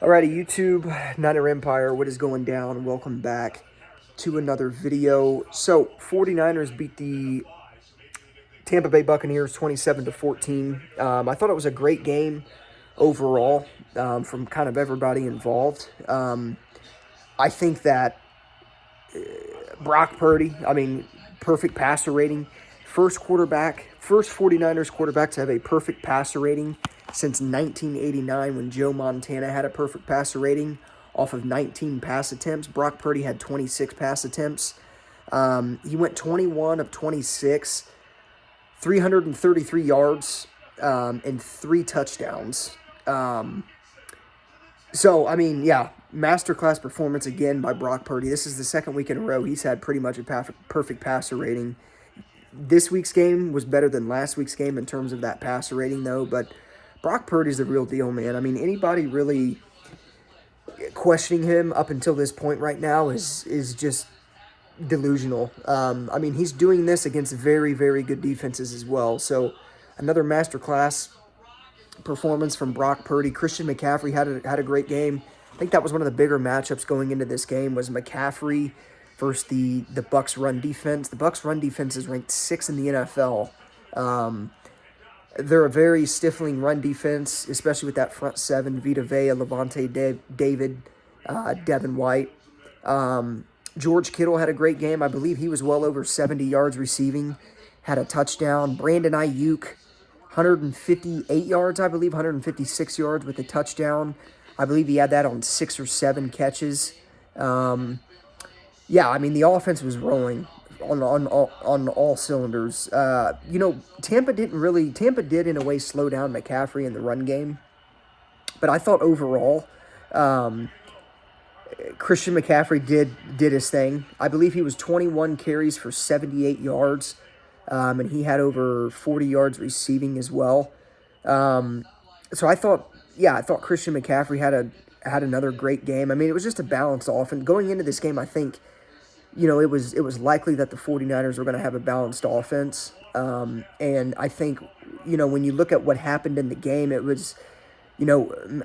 Alrighty, YouTube, Niner Empire, what is going down? Welcome back to another video. So, 49ers beat the Tampa Bay Buccaneers 27-14. I thought it was a great game overall from kind of everybody involved. I think that Brock Purdy, perfect passer rating. First 49ers quarterback to have a perfect passer rating since 1989 when Joe Montana had a perfect passer rating off of 19 pass attempts. Brock Purdy had 26 pass attempts. He went 21 of 26, 333 yards, and 3 touchdowns. Masterclass performance again by Brock Purdy. This is the second week in a row he's had pretty much a perfect passer rating. This week's game was better than last week's game in terms of that passer rating, though. But Brock Purdy's the real deal, man. I mean, anybody really questioning him up until this point right now is just delusional. He's doing this against very, very good defenses as well. So another masterclass performance from Brock Purdy. Christian McCaffrey had a great game. I think that was one of the bigger matchups going into this game was McCaffrey versus the Bucs run defense. The Bucs run defense is ranked 6th in the NFL. They're a very stifling run defense, especially with that front seven, Vita Vea, Levante David, Devin White. George Kittle had a great game. I believe he was well over 70 yards receiving, had a touchdown. Brandon Ayuk, 158 yards, I believe, 156 yards with a touchdown. I believe he had that on 6 or 7 catches. The offense was rolling on all cylinders. Tampa did in a way slow down McCaffrey in the run game, but I thought overall, Christian McCaffrey did his thing. I believe he was 21 carries for 78 yards, and he had over 40 yards receiving as well. So I thought Christian McCaffrey had another great game. I mean, it was just a balanced offense. Going into this game, I think, it was likely that the 49ers were going to have a balanced offense. And I think, when you look at what happened in the game, it was, that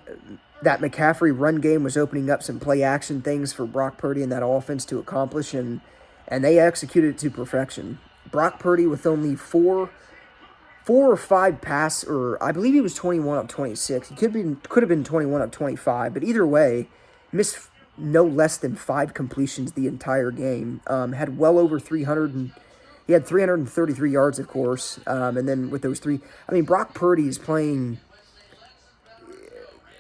McCaffrey run game was opening up some play action things for Brock Purdy and that offense to accomplish, and they executed it to perfection. Brock Purdy with only four or five pass, or I believe he was 21 of 26. He could have been 21 of 25, but either way, missed no less than 5 completions the entire game. Had well over 300, and he had 333 yards, of course. And then with those 3, Brock Purdy is playing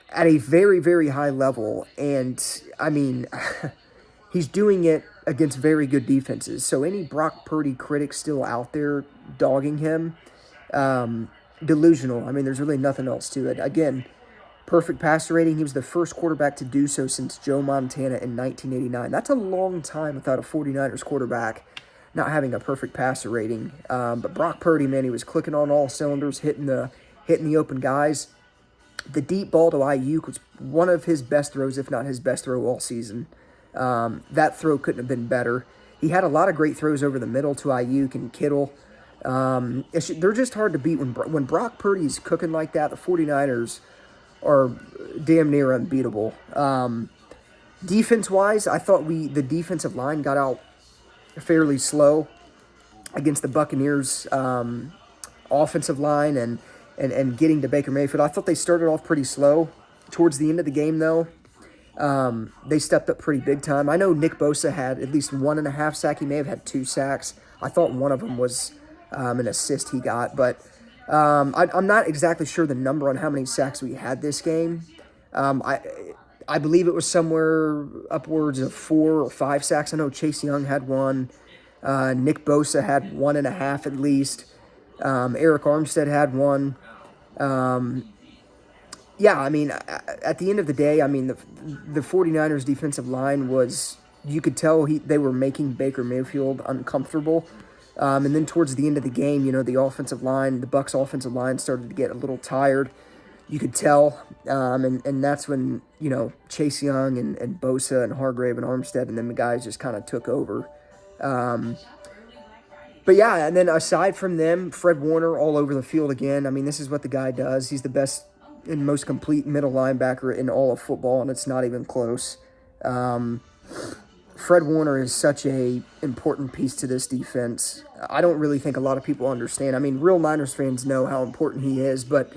at a very, very high level, and he's doing it against very good defenses. So any Brock Purdy critics still out there dogging him, delusional. There's really nothing else to it. Again, perfect passer rating. He was the first quarterback to do so since Joe Montana in 1989. That's a long time without a 49ers quarterback not having a perfect passer rating. But Brock Purdy, man, he was clicking on all cylinders, hitting the open guys. The deep ball to Ayuk was one of his best throws, if not his best throw all season. That throw couldn't have been better. He had a lot of great throws over the middle to Ayuk and Kittle. They're just hard to beat. When Brock Purdy's cooking like that, the 49ers are damn near unbeatable. Defense-wise, I thought the defensive line got out fairly slow against the Buccaneers' offensive line and getting to Baker Mayfield. I thought they started off pretty slow. Towards the end of the game, though, they stepped up pretty big time. I know Nick Bosa had at least 1.5 sacks. He may have had 2 sacks. I thought one of them was an assist he got, but I'm not exactly sure the number on how many sacks we had this game. I believe it was somewhere upwards of 4 or 5 sacks. I know Chase Young had 1. Nick Bosa had 1.5 at least. Eric Armstead had 1. At the end of the day, the 49ers defensive line was, you could tell they were making Baker Mayfield uncomfortable. And then towards the end of the game, the Bucs offensive line started to get a little tired. You could tell. And that's when, Chase Young and Bosa and Hargrave and Armstead and then the guys just kind of took over. But and then aside from them, Fred Warner all over the field again. This is what the guy does. He's the best and most complete middle linebacker in all of football, and it's not even close. Fred Warner is such a important piece to this defense. I don't really think a lot of people understand. I mean, real Niners fans know how important he is, but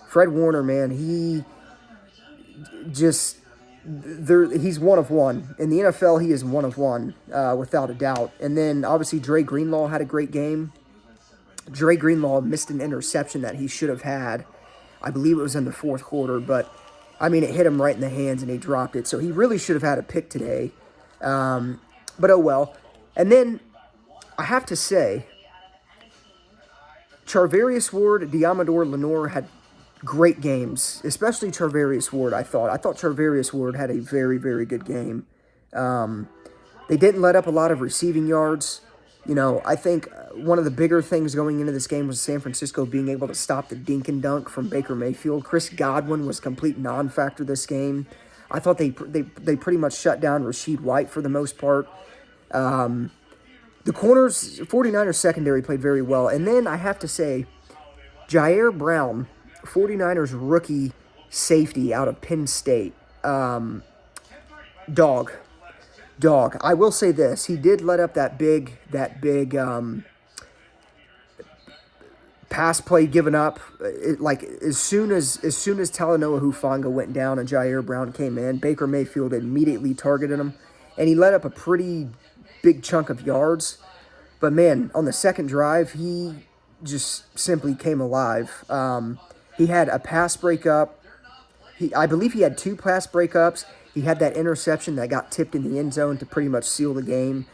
Fred Warner, man, he just he's one of one. In the NFL, he is one of one, without a doubt. And then, obviously, Dre Greenlaw had a great game. Dre Greenlaw missed an interception that he should have had. I believe it was in the fourth quarter, but, I mean, it hit him right in the hands, and he dropped it. So he really should have had a pick today. But oh well. And then, I have to say, Charvarius Ward, Diamador Lenore had great games, especially Charvarius Ward, I thought. I thought Charvarius Ward had a very, very good game. They didn't let up a lot of receiving yards. You know, I think one of the bigger things going into this game was San Francisco being able to stop the dink and dunk from Baker Mayfield. Chris Godwin was a complete non-factor this game. I thought they pretty much shut down Rashid White for the most part. The corners, 49ers secondary played very well. And then I have to say, Jair Brown, 49ers rookie safety out of Penn State. Dog. I will say this. He did let up that big pass play given up. As soon as Talanoa Hufanga went down and Jair Brown came in, Baker Mayfield immediately targeted him. And he let up a pretty big chunk of yards. But, man, on the second drive, he just simply came alive. He had a pass breakup. I believe he had 2 pass breakups. He had that interception that got tipped in the end zone to pretty much seal the game.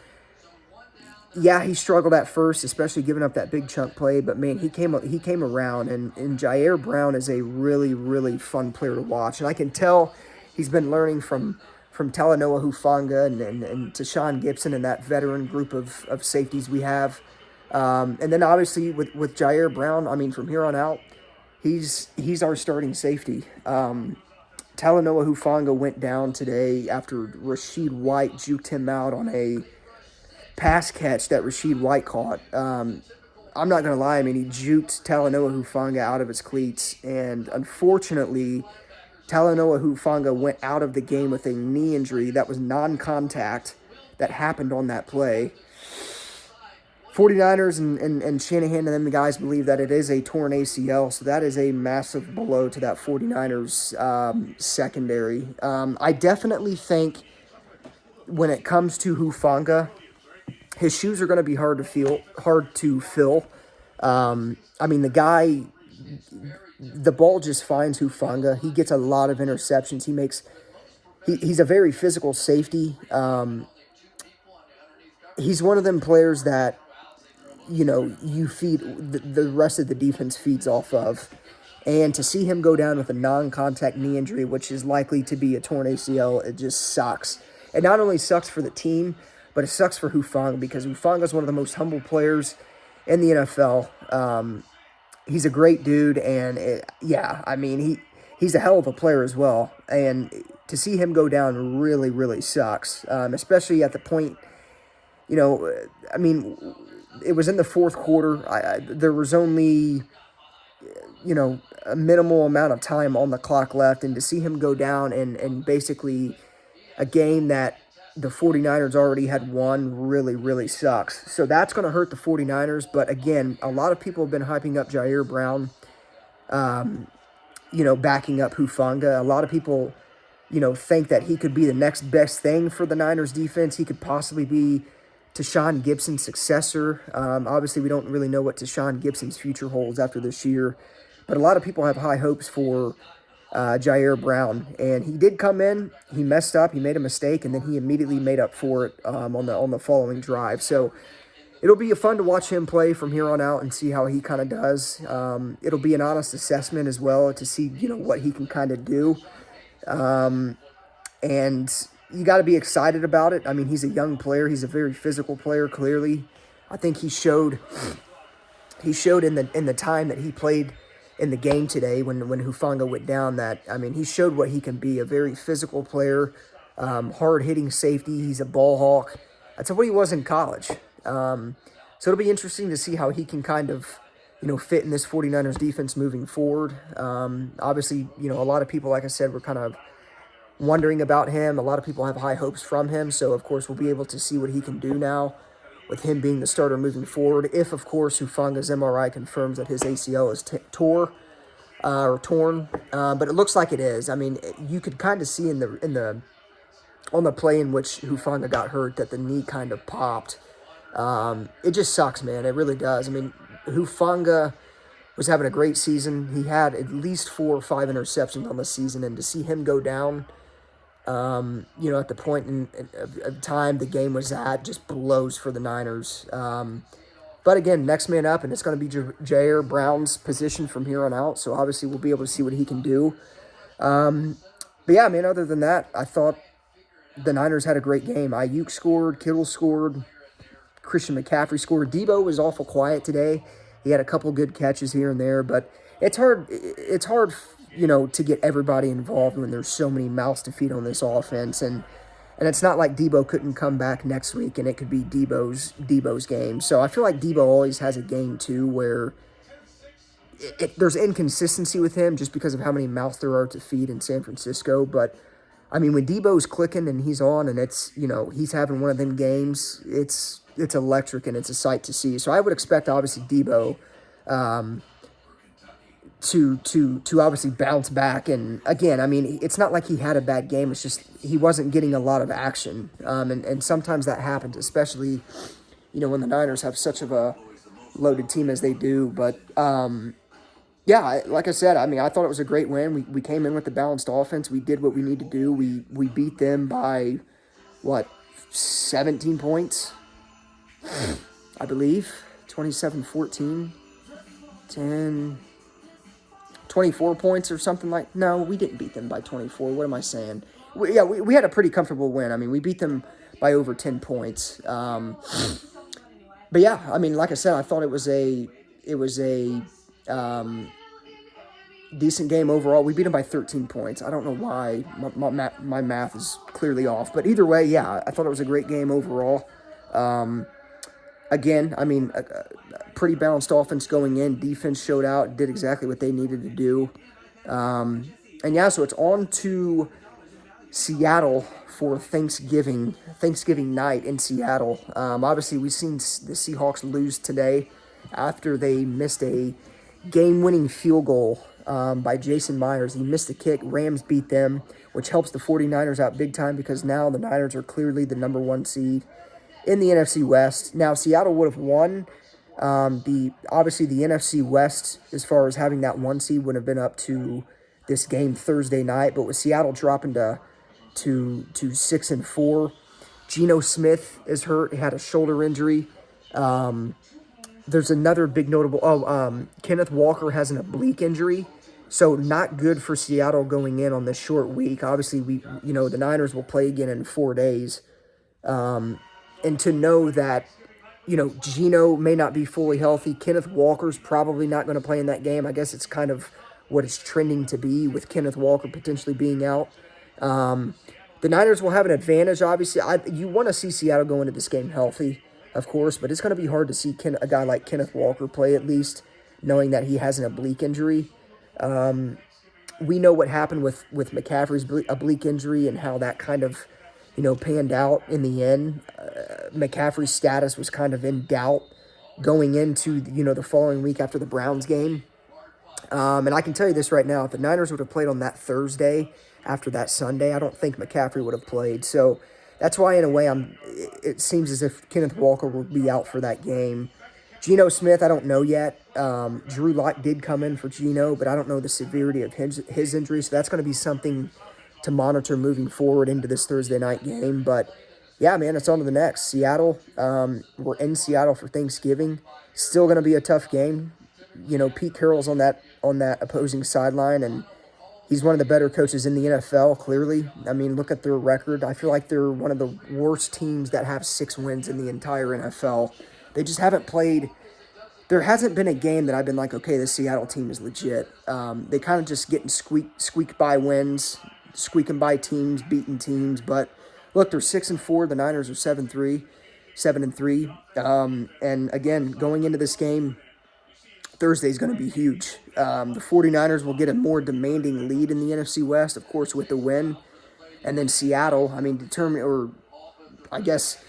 Yeah, he struggled at first, especially giving up that big chunk play. But, man, he came around. And Jair Brown is a really, really fun player to watch. And I can tell he's been learning from Talanoa Hufanga and Tashawn Gibson and that veteran group of safeties we have. And then, obviously, with Jair Brown, I mean, from here on out, he's our starting safety. Talanoa Hufanga went down today after Rashid White juked him out on a pass catch that Rashid White caught. I'm not going to lie. I mean, he juked Talanoa Hufanga out of his cleats. And unfortunately, Talanoa Hufanga went out of the game with a knee injury that was non-contact that happened on that play. 49ers and Shanahan and them, the guys, believe that it is a torn ACL, so that is a massive blow to that 49ers secondary. I definitely think when it comes to Hufanga, his shoes are going to be hard to fill. I mean, the ball just finds Hufanga. He gets a lot of interceptions. He's a very physical safety. He's one of them players that, you know, you feed the rest of the defense feeds off of. And to see him go down with a non-contact knee injury, which is likely to be a torn ACL, it just sucks. It not only sucks for the team, but it sucks for Hufanga because Hufanga is one of the most humble players in the NFL. He's a great dude, and he's a hell of a player as well. And to see him go down really, really sucks, especially at the point, you know, I mean, it was in the fourth quarter. There was only, you know, a minimal amount of time on the clock left, and to see him go down and basically a game that the 49ers already had won really, really sucks. So that's going to hurt the 49ers. But again, a lot of people have been hyping up Jair Brown, you know, backing up Hufanga. A lot of people, you know, think that he could be the next best thing for the Niners defense. He could possibly be Tashawn Gibson's successor. Obviously, we don't really know what Tashawn Gibson's future holds after this year. But a lot of people have high hopes for Jair Brown. And he did come in. He messed up. He made a mistake. And then he immediately made up for it on the following drive. So it'll be fun to watch him play from here on out and see how he kind of does. It'll be an honest assessment as well to see, you know, what he can kind of do. And you got to be excited about it. I mean, he's a young player. He's a very physical player, clearly. I think he showed in the time that he played in the game today when Hufanga went down that, I mean, he showed what he can be, a very physical player, hard-hitting safety. He's a ball hawk. That's what he was in college. So it'll be interesting to see how he can kind of fit in this 49ers defense moving forward. Obviously, a lot of people, like I said, were kind of wondering about him. A lot of people have high hopes from him. So, of course, we'll be able to see what he can do now with him being the starter moving forward. If, of course, Hufanga's MRI confirms that his ACL is torn. But it looks like it is. I mean, you could kind of see on the play in which Hufanga got hurt that the knee kind of popped. It just sucks, man. It really does. I mean, Hufanga was having a great season. He had at least 4 or 5 interceptions on the season, and to see him go down, at the point of time the game was at, just blows for the Niners. But again, next man up, and it's going to be Jair Brown's position from here on out. So obviously we'll be able to see what he can do. But yeah, man, other than that, I thought the Niners had a great game. Ayuk scored, Kittle scored, Christian McCaffrey scored. Debo was awful quiet today. He had a couple good catches here and there, but it's hard, to get everybody involved when there's so many mouths to feed on this offense. And it's not like Debo couldn't come back next week and it could be Debo's game. So I feel like Debo always has a game too where there's inconsistency with him just because of how many mouths there are to feed in San Francisco. But I mean, when Debo's clicking and he's on and it's, he's having one of them games, it's electric and it's a sight to see. So I would expect obviously Debo to obviously bounce back. And again, I mean, it's not like he had a bad game. It's just he wasn't getting a lot of action. And sometimes that happens, especially, when the Niners have such of a loaded team as they do. But, yeah, like I said, I mean, I thought it was a great win. We came in with the balanced offense. We did what we need to do. We beat them by, 17 points, I believe. 27-14, 24 points or something like. No, we didn't beat them by 24. What am I saying? We had a pretty comfortable win. I mean, we beat them by over 10 points. But yeah, I mean, like I said, I thought it was a decent game overall. We beat them by 13 points. I don't know why. My math is clearly off. But either way, yeah, I thought it was a great game overall. Again, I mean, a pretty balanced offense going in. Defense showed out, did exactly what they needed to do. And yeah, so it's on to Seattle for Thanksgiving night in Seattle. Obviously, we've seen the Seahawks lose today after they missed a game-winning field goal by Jason Myers. He missed the kick. Rams beat them, which helps the 49ers out big time because now the Niners are clearly the number 1 seed in the NFC West. Now, Seattle would have won. Obviously, the NFC West, as far as having that 1 seed, would have been up to this game Thursday night. But with Seattle dropping to 6-4, Geno Smith is hurt. He had a shoulder injury. There's another big notable. Kenneth Walker has an oblique injury, so not good for Seattle going in on this short week. Obviously, the Niners will play again in 4 days, and to know that, Geno may not be fully healthy. Kenneth Walker's probably not going to play in that game. I guess it's kind of what it's trending to be with Kenneth Walker potentially being out. The Niners will have an advantage. Obviously, you want to see Seattle go into this game healthy, of course, but it's going to be hard to see a guy like Kenneth Walker play, at least knowing that he has an oblique injury. We know what happened with McCaffrey's oblique injury and how that kind of, panned out in the end. McCaffrey's status was kind of in doubt going into, the following week after the Browns game. And I can tell you this right now, if the Niners would have played on that Thursday after that Sunday, I don't think McCaffrey would have played. So that's why, in a way, it seems as if Kenneth Walker will be out for that game. Geno Smith, I don't know yet. Drew Lock did come in for Geno, but I don't know the severity of his injury, so that's going to be something to monitor moving forward into this Thursday night game. But, yeah, man, it's on to the next. Seattle, we're in Seattle for Thanksgiving. Still going to be a tough game. Pete Carroll's on that opposing sideline, and he's one of the better coaches in the NFL, clearly. I mean, look at their record. I feel like they're one of the worst teams that have 6 wins in the entire NFL. They just haven't played. There hasn't been a game that I've been like, okay, this Seattle team is legit. They kind of just getting squeak by wins, squeaking by teams, beating teams. But look, they're 6-4. The Niners are 7-3. And again, going into this game, Thursday's going to be huge. The 49ers will get a more demanding lead in the NFC West, of course, with the win. And then Seattle, I mean, I guess,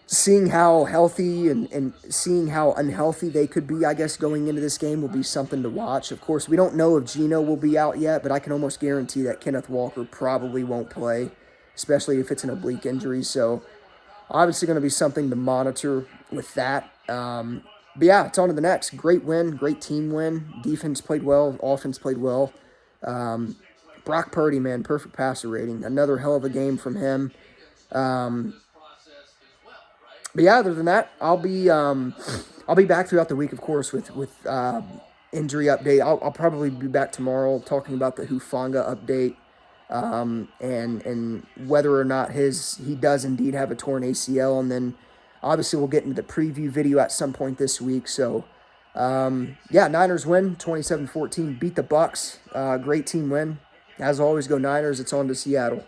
seeing how healthy and seeing how unhealthy they could be, I guess, going into this game will be something to watch. Of course, we don't know if Geno will be out yet, but I can almost guarantee that Kenneth Walker probably won't play, especially if it's an oblique injury. So, obviously going to be something to monitor with that. But yeah, it's on to the next. Great win, great team win. Defense played well, offense played well. Brock Purdy, man, perfect passer rating. Another hell of a game from him. But yeah, other than that, I'll be back throughout the week, of course, with injury update. I'll probably be back tomorrow talking about the Hufanga update, and whether or not he does indeed have a torn ACL, and then obviously we'll get into the preview video at some point this week. So yeah, Niners win 27-14, beat the Bucs. Great team win. As always, go Niners. It's on to Seattle.